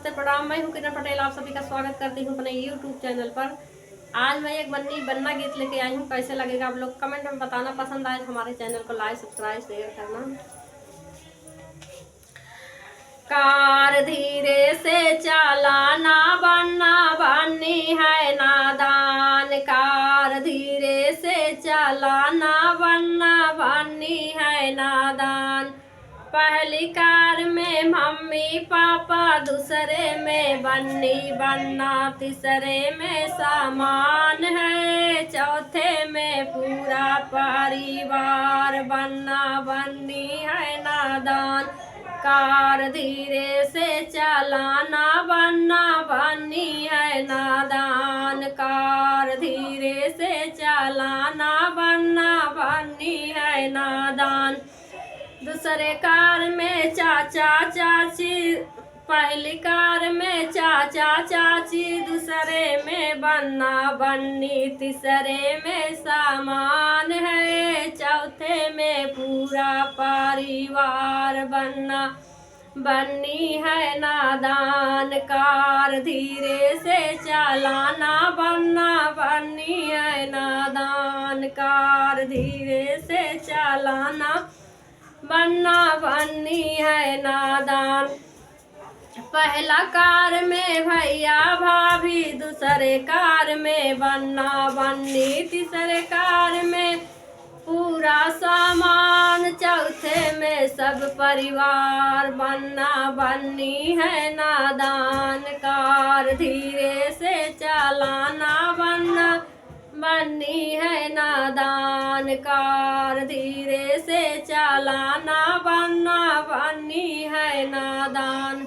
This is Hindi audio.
नमस्ते प्रणाम। मैं हूँ किरण पटेल, आप सभी का स्वागत करती हूँ अपने YouTube चैनल पर। आज मैं एक बन्ना गीत लेके आई हूँ। कैसे लगेगा आप लोग कमेंट में बताना। पसंद आए तो हमारे चैनल को लाइक सब्सक्राइब शेयर करना। कार धीरे से चलाना, बन्ना बन्नी है नादान। कार धीरे से चलाना, बन्ना बन्नी है नादान। पहली कार में मम्मी पापा, दूसरे में बन्नी बन्ना, तीसरे में सामान है, चौथे में पूरा परिवार। बन्ना बन्नी है नादान। कार धीरे से चलाना, बन्ना बन्नी है नादान। कार धीरे से चलाना, बन्ना बन्नी है नादान। दूसरे कार में चाचा चाची, पहली कार में चाचा चाची, दूसरे में बन्ना बन्नी, तीसरे में सामान है, चौथे में पूरा परिवार। बन्ना बन्नी है नादान। कार धीरे से चलाना, बन्ना बन्नी है नादान। कार धीरे से चलाना, बन्ना बन्नी है नादान। पहला कार में भैया भाभी, दूसरे कार में बन्ना बन्नी, तीसरे कार में पूरा सामान, चौथे में सब परिवार। बन्ना बन्नी है नादान। कार धीरे से चलाना, बन्ना बन्नी है नादान। कार धीरे से चलाना, बन्ना बन्नी है नादान।